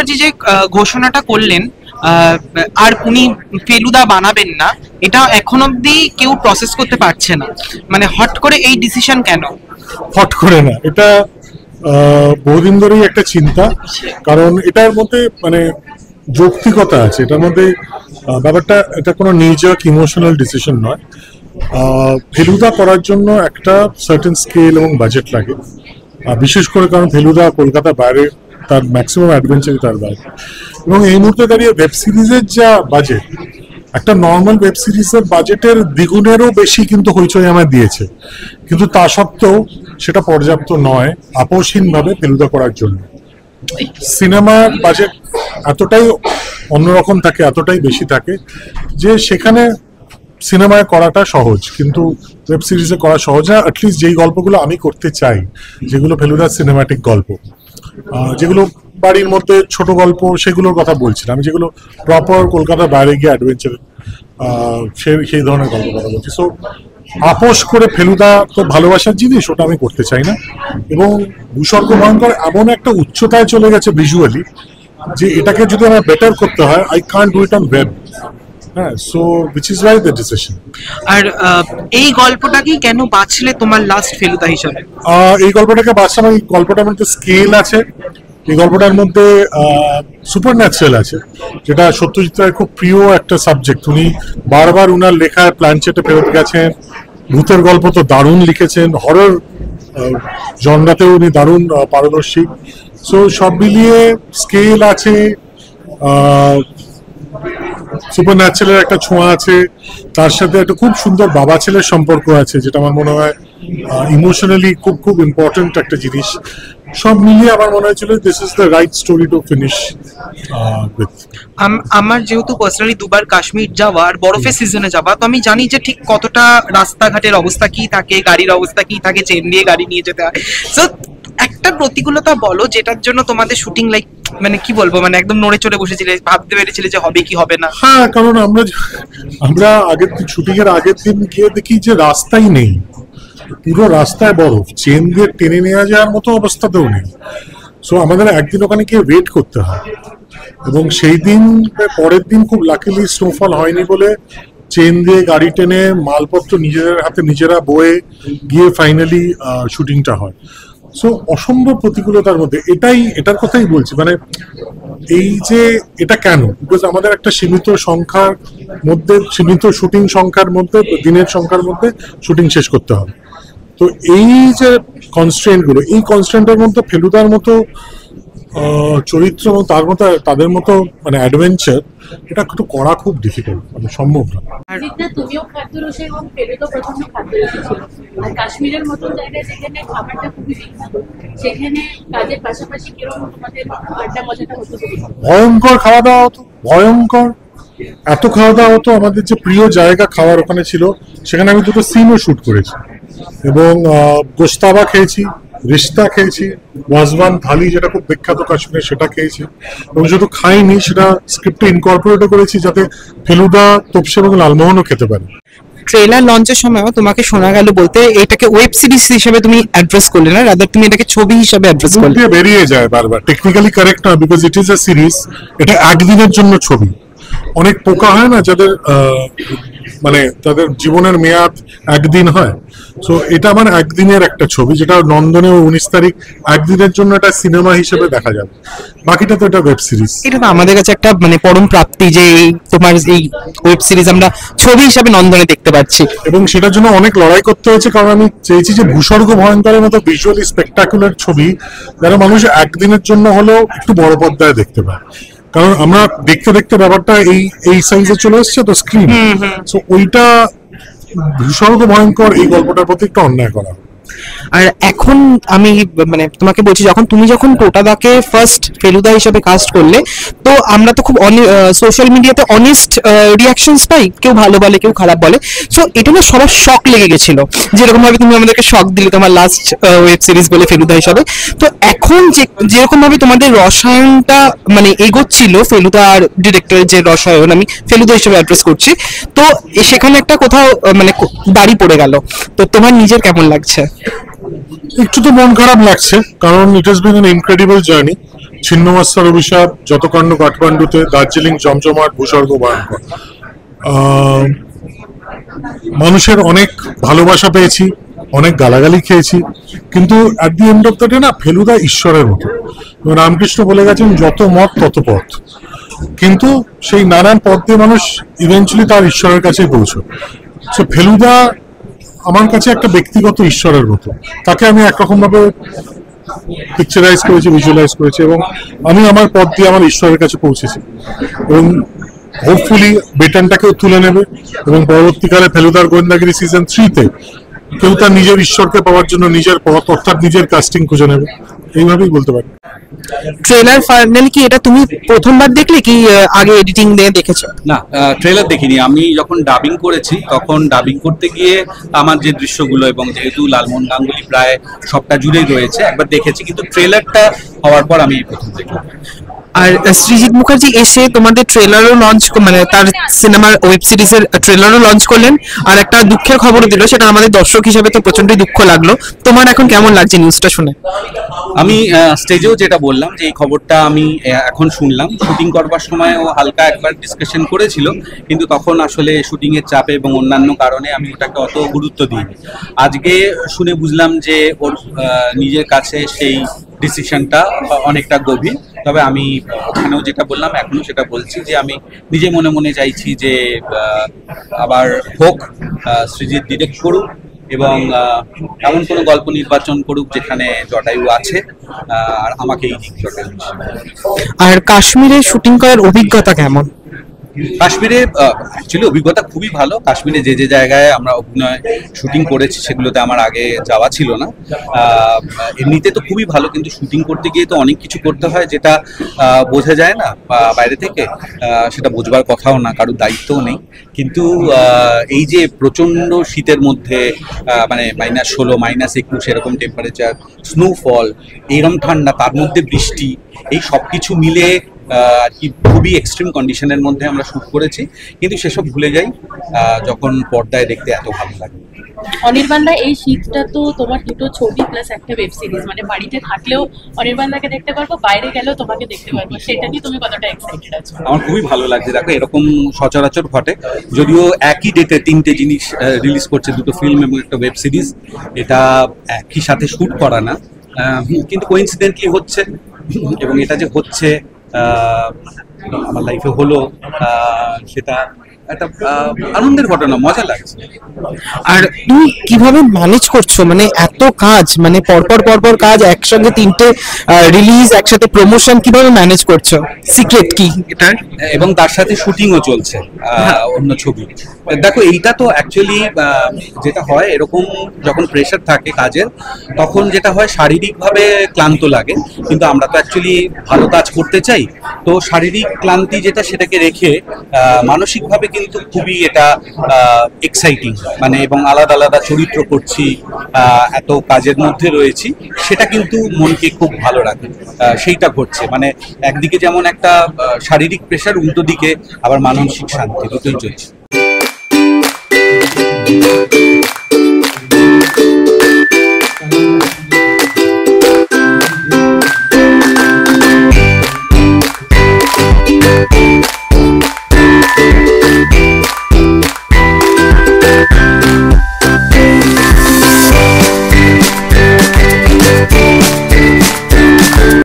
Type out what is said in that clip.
মুখার্জি যে ঘোষণাটা করলেন আর উনি ফেলুদা বানাবেন না, এটা এখন অব্দি কেউ প্রসেস করতে পারছে না। মানে হট করে এই ডিসিশন কেন? হট করে না, এটা বহুদিন ধরেই একটা চিন্তা, কারণ এটার মধ্যে মানে যৌক্তিকতা আছে এটার মধ্যে। ব্যাপারটা এটা কোনো নিজক ইমোশনাল ডিসিশন নয়। ফেলুদা করার জন্য একটা সার্টেন স্কেল এবং বাজেট লাগে, বিশেষ করে কারণ ফেলুদা কলকাতার বাইরে, তার ম্যাক্সিমাম অ্যাডভেঞ্চারই তার বাইরে। এবং এই মুহূর্তে দাঁড়িয়ে ওয়েব সিরিজের যা বাজেট, একটা নর্মাল ওয়েব সিরিজের বাজেটের দ্বিগুণেরও বেশি কিন্তু হইচই আমায় দিয়েছে, কিন্তু তা সত্ত্বেও সেটা পর্যাপ্ত নয় আপোষহীনভাবে ফেলুদা করার জন্য। সিনেমার বাজেট এতটাই অন্যরকম থাকে, এতটাই বেশি থাকে যে সেখানে সিনেমায় করাটা সহজ, কিন্তু ওয়েব সিরিজে করা সহজ না। অ্যাটলিস্ট যেই গল্পগুলো আমি করতে চাই, যেগুলো ফেলুদার সিনেমাটিক গল্প, যেগুলো বাড়ির মধ্যে ছোট গল্প, সেগুলোর কথা বলছি না আমি, যেগুলো প্রপার কলকাতার বাইরে গিয়ে অ্যাডভেঞ্চার, সেই ধরনের গল্প কথা বলছি। সো আপোষ করে ফেলুদা তো ভালোবাসার জিনিস, ওটা আমি করতে চাই না। এবং ভূস্বর্গ ভয়ঙ্কর এমন একটা উচ্চতায় চলে গেছে ভিজুয়ালি যে এটাকে যদি আমার বেটার করতে হয়, I can't do it on web. হ্যাঁ, so which is why the decision. আর এই গল্পটাকেই কেন বাছলে তোমার লাস্ট ফেলুদা হিসাবে? এই গল্পটাকে বাঁচলাম, এই গল্পটার মধ্যে স্কেল আছে, এই গল্পটার মধ্যে সুপার ন্যাচারাল আছে, যেটা সত্যজিৎ রায়ের খুব প্রিয় একটা সাবজেক্ট। উনি বারবার উনার লেখায় প্ল্যানচেটে ফেরত গেছেন। ভূতের গল্প তো দারুণ লিখেছেন, হরর জনরাতেও উনি দারুণ পারদর্শী। সো সব মিলিয়ে স্কেল আছে, সুপার ন্যাচারাল একটা ছোঁয়া আছে, তার সাথে একটা খুব সুন্দর বাবা ছেলের সম্পর্ক আছে, যেটা আমার মনে হয় ইমোশনালি খুব খুব ইম্পর্টেন্ট একটা জিনিস। সব মিলিয়ে আমার মনে হয়েছিল this is the write story to finish with. আমার যেহেতু পার্সোনালি দুবার কাশ্মীর যাওয়া আর বরফের সিজনে যাওয়া, তো আমি জানি যে ঠিক কতটা রাস্তাঘাটের অবস্থা কি থাকে, গাড়ির অবস্থা কি থাকে, চেন দিয়ে গাড়ি নিয়ে যেতে হয়। সো একটা প্রতিকূলতা বলো যেটার জন্য তোমাদের শুটিং লাইক মানে কি বলবো, মানে একদম নড়ে চড়ে বসেছিলে, ভাবতে পেরেছিলে যে হবে কি হবে না? হ্যাঁ, কারণ আমরা আগের শুটিং এর আগের দিন গিয়ে দেখি যে রাস্তাই নেই, পুরো রাস্তায় বরফ, চেন দিয়ে টেনে নেওয়া যাওয়ার মতো অবস্থাতেও নেই। সো আমাদের একদিন ওখানে গিয়ে ওয়েট করতে হয়, এবং সেই দিন পরের দিন খুব লাকিলি স্নোফল হয়নি বলে চেন দিয়ে গাড়ি টেনে মালপত্র নিজেদের হাতে নিজেরা বয়ে গিয়ে ফাইনালি শুটিংটা হয়। সো অসম্ভব প্রতিকূলতার মধ্যে এটার কথাই বলছি, মানে এই যে এটা কেন, বিকজ আমাদের একটা সীমিত সংখ্যার মধ্যে, সীমিত শুটিং সংখ্যার মধ্যে, দিনের সংখ্যার মধ্যে শুটিং শেষ করতে হবে। তো এই যে কনস্ট্রেন্ট গুলো, এই কনস্ট্রেন্টের মধ্যে ফেলুদার মতো চরিত্র এবং তাদের মতো মানে অ্যাডভেঞ্চার, এটা একটু করা খুব ডিফিকাল্ট, মানে সম্ভব না। তুমিও খাদ্যরসী এবং ফেলুদা প্রচন্ড খাদ্যরসী ছিল, আর কাশ্মীরের মতন জায়গায় যেখানে খাবারটা খুবই বিখ্যাত, সেখানে কাজের পাশাপাশি কিরকম তোমাদের আড্ডা মজাটা হতো? ভয়ঙ্কর খাওয়া দাওয়া হতো, ভয়ঙ্কর এত খাওয়া দাওয়া হতো। আমাদের যে প্রিয় জায়গা খাওয়ার ওখানে ছিল, সেখানে আমি দুটো সিনও শুট করেছি, এবং গোস্তাবা খেয়েছি, রিস্তা খেয়েছি, ওয়াজওয়ান থালি যেটা খুব বিখ্যাত কাশ্মীরে, সেটা খেয়েছি। এবং যেহেতু খাইনি, সেটা স্ক্রিপ্টে ইনকর্পোরেটও করেছি যাতে ফেলুদা, তোপসে এবং লালমোহনও খেতে পারে। ট্রেলার লঞ্চের সময়ও তোমাকে শোনা গেল বলতে এটাকে ওয়েব সিরিজ হিসেবে তুমি অ্যাড্রেস করলে না, রাদার তুমি এটাকে ছবি হিসেবে অ্যাড্রেস করলে। বেরিয়ে যায় বারবার, টেকনিক্যালি কারেক্ট না, because it is a series. এটা একদিনের জন্য ছবি। অনেক পোকা হয় না যাদের মানে তাদের জীবনের মেয়াদ একদিন হয়, সো এটা আমার একদিনের একটা ছবি, যেটা নন্দনে 19 তারিখ একদিনের জন্য এটা সিনেমা হিসেবে দেখা যাবে। বাকিটা তো এটা ওয়েব সিরিজ। এটা তো আমাদের কাছে একটা মানে পরম প্রাপ্তি যে তোমার এই ওয়েব সিরিজ আমরা ছবি হিসেবে নন্দনে দেখতে পাচ্ছি, এবং সেটার জন্য অনেক লড়াই করতে হয়েছে, কারণ আমি চেয়েছি যে ভূস্বর্গ ভয়ঙ্করের মতো ভিজুয়ালি স্পেকটাকুলার ছবি যারা মানুষ একদিনের জন্য হলেও একটু বড় পর্দায় দেখতে পায়। কারণ আমরা দেখতে দেখতে ব্যাপারটা এই সাইজে চলে এসছে তো স্ক্রিন, সো ওইটা ভূস্বর্গ ভয়ঙ্কর এই গল্পটার প্রতি একটু অন্যায় করা। আর এখন আমি মানে তোমাকে বলছি, তুমি যখন টোটাদাকে ফার্স্ট ফেলুদা হিসেবে কাস্ট করলে, তো আমরা তো খুব সোশ্যাল মিডিয়াতে অনেস্ট রিয়াকশনস পাই, কেউ ভালো বলে কেউ খারাপ বলে। সো এটা না সবার শক লেগে গেছিল, যেরকম ভাবে তুমি আমাদেরকে শক দিলে তোমার লাস্ট ওয়েব সিরিজ বলে ফেলুদা হিসাবে। তো এখন যেরকম ভাবে তোমাদের রসায়নটা মানে এগোচ্ছিল, ফেলুদা আর ডিরেক্টরের যে রসায়ন, আমি ফেলুদা হিসেবে অ্যাড্রেস করছি, তো সেখানে একটা কোথাও মানে দাড়ি পড়ে গেল, তো তোমার নিজের কেমন লাগছে? একটু তো মন খারাপ লাগছে, কারণ it has been an incredible journey. ছিন্নমস্তার অভিশাপ, যতকাণ্ড কাঠমান্ডুতে, দার্জিলিং জমজমাট, ভূস্বর্গ ভয়ঙ্কর। মানুষের অনেক ভালোবাসা পেয়েছি, অনেক গালাগালি খেয়েছি, কিন্তু at the end of the day না, ফেলুদা ঈশ্বরের মতো। রামকৃষ্ণ বলে গেছেন যত মত তত পথ, কিন্তু সেই নানান পথ দিয়ে মানুষ ইভেন্চুয়ালি তার ঈশ্বরের কাছেই পৌঁছয়। সো ফেলুদা আমার কাছে একটা ব্যক্তিগত ঈশ্বরের মতো। তাকে আমি একরকম ভাবে পিকচারাইজ করেছি, ভিজুয়ালাইজ করেছি, এবং আমি আমার পথ দিয়ে আমার ঈশ্বরের কাছে পৌঁছেছি, এবং হোপফুলি বেটনটাকেও তুলে নেবে, এবং পরবর্তীকালে ফেলুদার গোয়েন্দাগিরি সিজন 3-তে কেউ তার নিজের ঈশ্বরকে পাওয়ার জন্য নিজের পথ অর্থাৎ নিজের কাস্টিং খুঁজে নেবে, এইভাবেই বলতে পারি। ট্রেলার ফাইনালি কি এটা তুমি প্রথমবার দেখলে কি আগে এডিটিং দিয়ে দেখেছো? না, ট্রেলার দেখিনি। আমি যখন ডাবিং করেছি তখন ডাবিং করতে গিয়ে আমার যে দৃশ্যগুলো, এবং যেহেতু লালমোহন গাঙ্গুলি প্রায় সবটা জুড়েই রয়েছে, একবার দেখেছি, কিন্তু ট্রেলারটা হওয়ার পর আমি প্রথম দেখলাম। আর সৃজিত মুখার্জি এসে তোমাদের ট্রেলারও লঞ্চ, মানে তার সিনেমার ওয়েব সিরিজের ট্রেলারও লঞ্চ করলেন, আর একটা দুঃখের খবরও দিল, সেটা আমাদের দর্শক হিসেবে তো প্রচন্ডই দুঃখ লাগলো। তোমার এখন কেমন লাগছে নিউজটা শুনে? আমি স্টেজেও যেটা বললাম যে এই খবরটা আমি এখন শুনলাম। শুটিং করবার সময় ও হালকা একবার ডিসকাশন করেছিল, কিন্তু তখন আসলে শুটিং এর চাপে এবং অন্যান্য কারণে আমি ওটাকে অত গুরুত্ব দিইনি। আজকে শুনে বুঝলাম যে ওর নিজের কাছে সেই ডিসিশনটা অনেকটা গভীর। তবে আমি ওখানেও যেটা বললাম এখনো সেটা বলছি যে আমি নিজে মনে মনে চাইছি যে আবার হোক, সৃজিত ডিরেক্ট করুক এবং এমন কোনো গল্প নির্বাচন করুক যেখানে জটায়ু আছে, আর আমাকেই দিক জটায়ু। আর কাশ্মীরে শুটিং করার অভিজ্ঞতা কেমন? কাশ্মীরে অ্যাকচুয়ালি অভিজ্ঞতা খুবই ভালো। কাশ্মীরে যে যে জায়গায় আমরা অভিনয় শুটিং করেছি সেগুলোতে আমার আগে যাওয়া ছিল না। এমনিতে তো খুবই ভালো, কিন্তু শুটিং করতে গিয়ে তো অনেক কিছু করতে হয় যেটা বোঝা যায় না বাইরে থেকে, সেটা বোঝবার কথাও না, কারোর দায়িত্বও নেই। কিন্তু এই যে প্রচণ্ড শীতের মধ্যে মানে -16, -21 এরকম টেম্পারেচার, স্নোফল, এইরকম ঠান্ডা, তার মধ্যে বৃষ্টি, এই সব কিছু মিলে আর কি খুবই এক্সট্রিম কন্ডিশনের মধ্যে আমরা শুট করেছি, কিন্তু সেসব ভুলে যাই যখন পর্দায় দেখতে এত ভালো লাগে। অনির্বাণদা, এই শীতটা তো তোমার দুটো ছবি প্লাস একটা ওয়েব সিরিজ, মানে বাড়িতে থাকলেও অনির্বাণদাকে দেখতে পারবো, বাইরে গেলেও তোমাকে দেখতে পারবো, সেটা নিয়ে তুমি কতটা এক্সাইটেড আছো? আমার খুবই ভালো লাগছে। দেখো, এরকম সচরাচর ঘটে, যদিও একই ডেটে 3টে জিনিস রিলিজ করছে, দুটো ফিল্ম এবং একটা ওয়েব সিরিজ। এটা একই সাথে শুট করা না, কিন্তু কোইন্সিডেন্টলি হচ্ছে, এবং এটা যে হচ্ছে আমার লাইফে হলো, সেটা একটা আনন্দের ঘটনা, মজা লাগছে। আর তুমি কিভাবে ম্যানেজ করছো, মানে এত কাজ, মানে পরপর পরপর কাজ, একসঙ্গে 3টে রিলিজ, একসাথে প্রমোশন, কিভাবে ম্যানেজ করছো? সিক্রেট কি এটার? এবং তার সাথে শুটিংও চলছে অন্য ছবি। দেখো, এইটা তো অ্যাকচুয়ালি যেটা হয়, এরকম যখন প্রেশার থাকে কাজের, তখন যেটা হয় শারীরিকভাবে ক্লান্ত লাগে, কিন্তু আমরা তো অ্যাকচুয়ালি ভালো কাজ করতে চাই। তো শারীরিক ক্লান্তি যেটা, সেটাকে রেখে মানসিকভাবে কিন্তু খুবই এটা এক্সাইটিং, মানে এবং আলাদা আলাদা চরিত্র করছি, এত কাজের মধ্যে রয়েছি, সেটা কিন্তু মনকে খুব ভালো রাখে। সেইটা ঘটছে, মানে একদিকে যেমন একটা শারীরিক প্রেশার, উল্টো দিকে আবার মানসিক শান্তি, দুটোই চলছে।